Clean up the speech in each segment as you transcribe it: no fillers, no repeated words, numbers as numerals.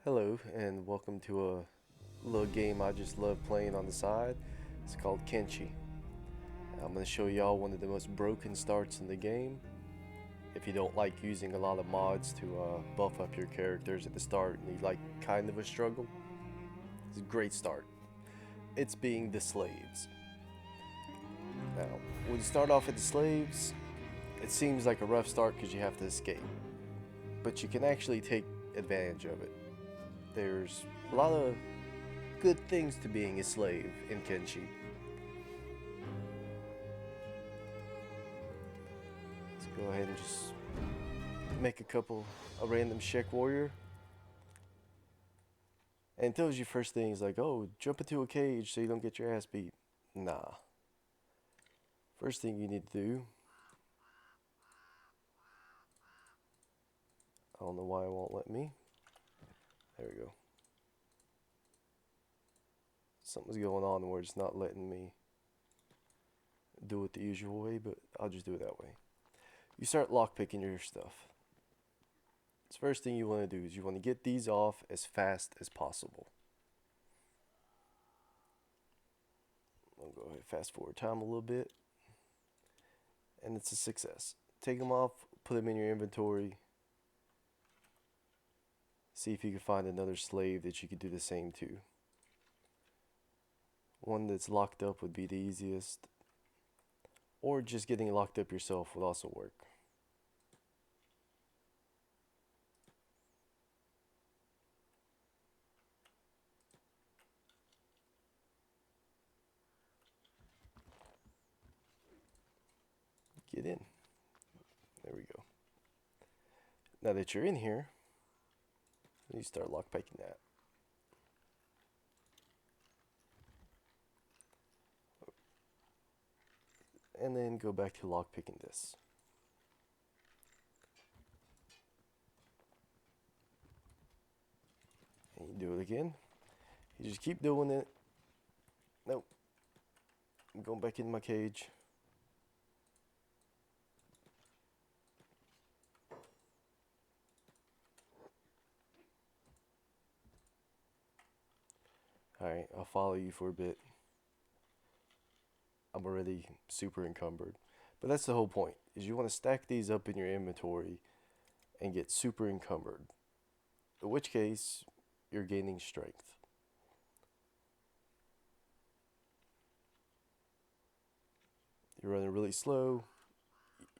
Hello, and welcome to a little game I just love playing on the side. It's called Kenshi. I'm going to show y'all one of the most broken starts in the game. If you don't like using a lot of mods to buff up your characters at the start and you like kind of a struggle, it's a great start. It's being the slaves. Now, when you start off at the slaves, it seems like a rough start because you have to escape. But you can actually take advantage of it. There's a lot of good things to being a slave in Kenshi. Let's go ahead and just make a random Shek warrior. And it tells you first things like, oh, jump into a cage so you don't get your ass beat. Nah. First thing you need to do, I don't know why it won't let me. There we go. Something's going on where it's not letting me do it the usual way, but I'll just do it that way. You start lockpicking your stuff. The first thing you want to do is you want to get these off as fast as possible. I'll go ahead fast forward time a little bit. And it's a success. Take them off, put them in your inventory. See if you can find another slave that you could do the same to. One that's locked up would be the easiest. Or just getting locked up yourself would also work. Get in. There we go. Now that you're in here, you start lockpicking that. And then go back to lockpicking this. And you do it again. You just keep doing it. Nope. I'm going back in my cage. Alright, I'll follow you for a bit. I'm already super encumbered. But that's the whole point, is you want to stack these up in your inventory and get super encumbered. In which case, you're gaining strength. You're running really slow.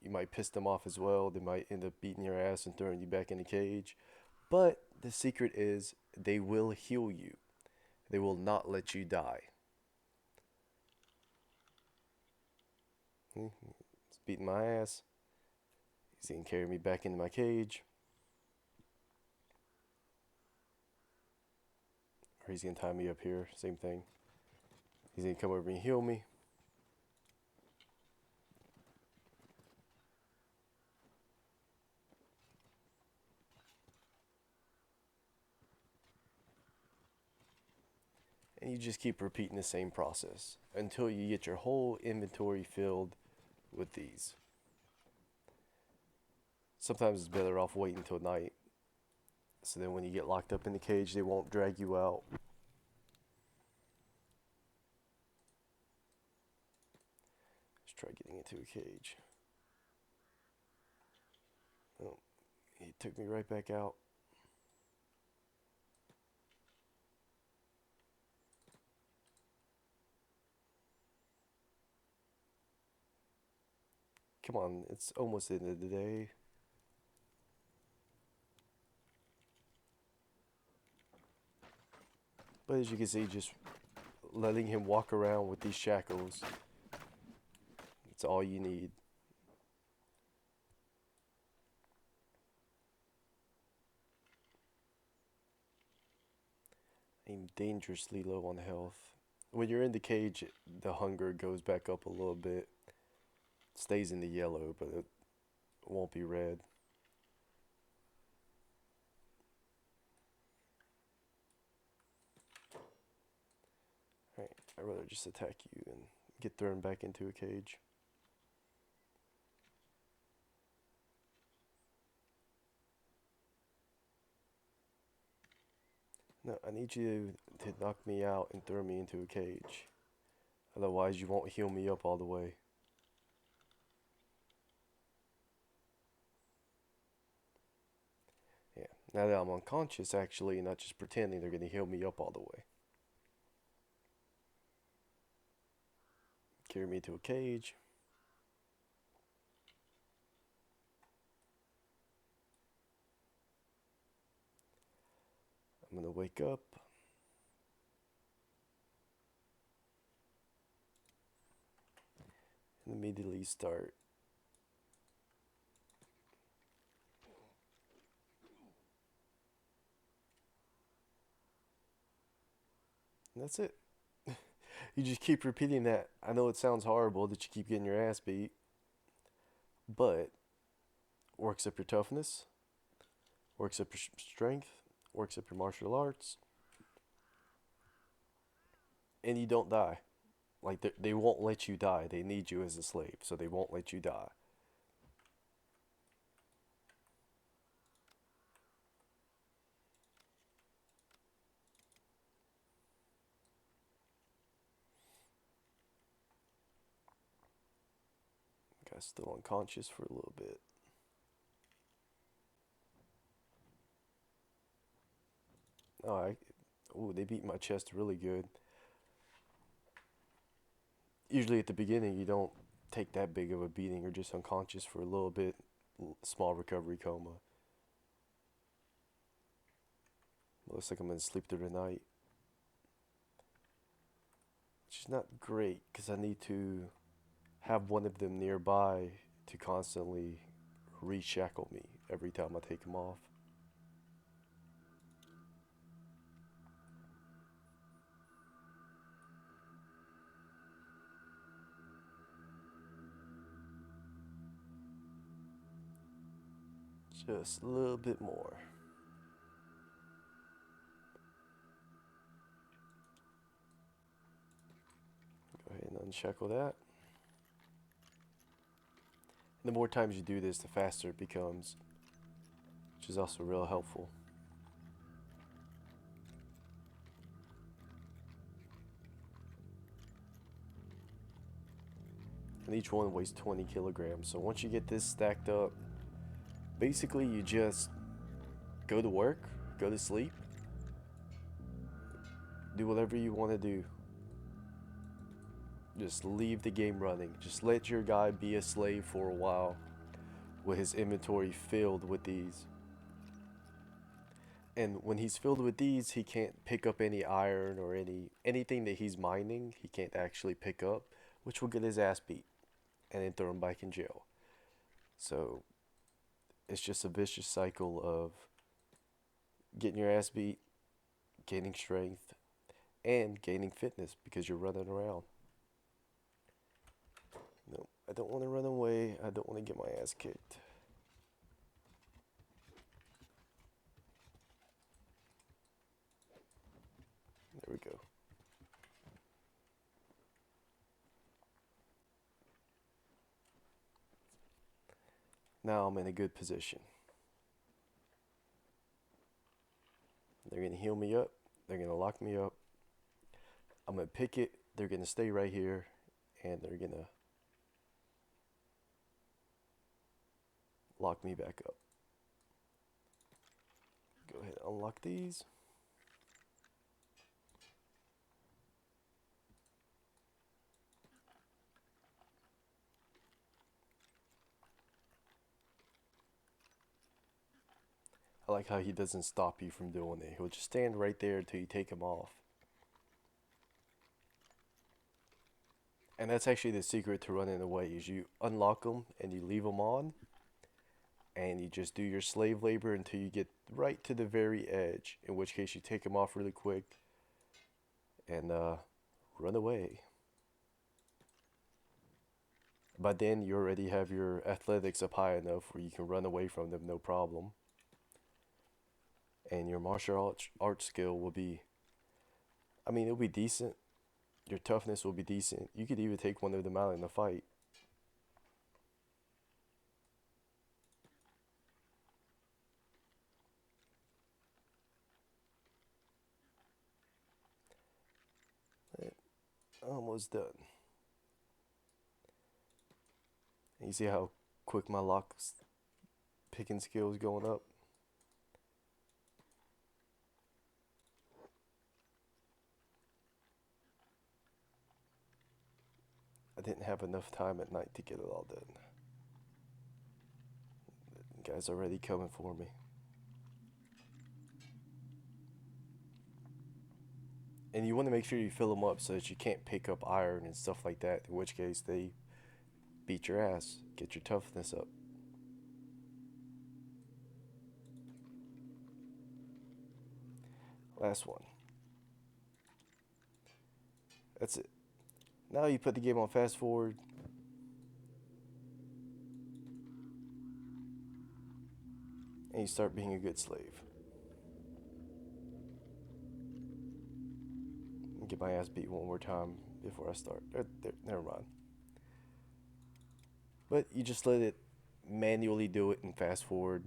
You might piss them off as well. They might end up beating your ass and throwing you back in the cage. But the secret is they will heal you. They will not let you die. He's beating my ass. He's gonna carry me back into my cage. Or he's gonna tie me up here. Same thing. He's gonna come over and heal me. And you just keep repeating the same process until you get your whole inventory filled with these. Sometimes it's better off waiting until night. So then when you get locked up in the cage, they won't drag you out. Let's try getting into a cage. Oh, he took me right back out. Come on, it's almost the end of the day. But as you can see, just letting him walk around with these shackles, it's all you need. I'm dangerously low on health. When you're in the cage, the hunger goes back up a little bit. It stays in the yellow, but it won't be red. Alright, I'd rather just attack you and get thrown back into a cage. No, I need you to knock me out and throw me into a cage. Otherwise, you won't heal me up all the way. Yeah. Now that I'm unconscious, actually, not just pretending they're going to heal me up all the way. Carry me to a cage. I'm going to wake up. And immediately start. And that's it. You just keep repeating that. I know it sounds horrible that you keep getting your ass beat, but works up your toughness, works up your strength, works up your martial arts, and you don't die. Like they won't let you die. They need you as a slave, so they won't let you die. Guy's still unconscious for a little bit. Oh, they beat my chest really good. Usually at the beginning, you don't take that big of a beating. You're just unconscious for a little bit, small recovery coma. Looks like I'm gonna sleep through the night, which is not great because I need to have one of them nearby to constantly reshackle me every time I take them off. Just a little bit more. Go ahead and unshackle that. And the more times you do this, the faster it becomes, which is also real helpful. And each one weighs 20 kilograms. So once you get this stacked up, basically you just go to work, go to sleep, do whatever you want to do. Just leave the game running. Just let your guy be a slave for a while with his inventory filled with these. And when he's filled with these, he can't pick up any iron or anything that he's mining. He can't actually pick up, which will get his ass beat and then throw him back in jail. So it's just a vicious cycle of getting your ass beat, gaining strength, and gaining fitness because you're running around. No, I don't want to run away. I don't want to get my ass kicked. There we go. Now I'm in a good position. They're going to heal me up. They're going to lock me up. I'm going to pick it. They're going to stay right here. And they're going to lock me back up. Go ahead and unlock these. I like how he doesn't stop you from doing it. He'll just stand right there until you take him off. And that's actually the secret to running away is you unlock them and you leave them on. And you just do your slave labor until you get right to the very edge. In which case you take them off really quick and run away. By then you already have your athletics up high enough where you can run away from them no problem. And your martial arts skill will be, I mean, it'll be decent. Your toughness will be decent. You could even take one of them out in a fight. Almost done. And you see how quick my lock picking skill is going up? I didn't have enough time at night to get it all done. The guys already coming for me. And you want to make sure you fill them up so that you can't pick up iron and stuff like that, in which case they beat your ass, get your toughness up. Last one. That's it. Now you put the game on fast forward. And you start being a good slave. Get my ass beat one more time before I start. Never mind. But you just let it manually do it and fast forward,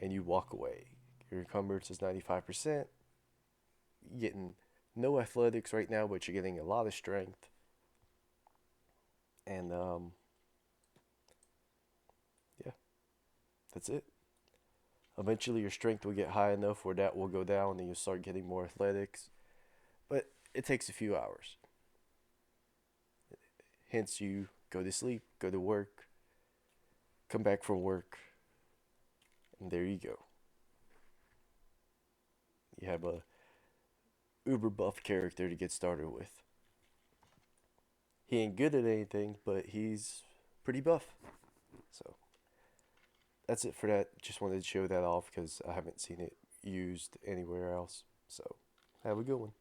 and you walk away. Your encumbrance is 95%. You're getting no athletics right now, but you're getting a lot of strength. And yeah, that's it. Eventually, your strength will get high enough where that will go down, and you'll start getting more athletics. But it takes a few hours. Hence, you go to sleep, go to work, come back from work, and there you go. You have a uber buff character to get started with. He ain't good at anything, but he's pretty buff. So that's it for that. Just wanted to show that off because I haven't seen it used anywhere else. So have a good one.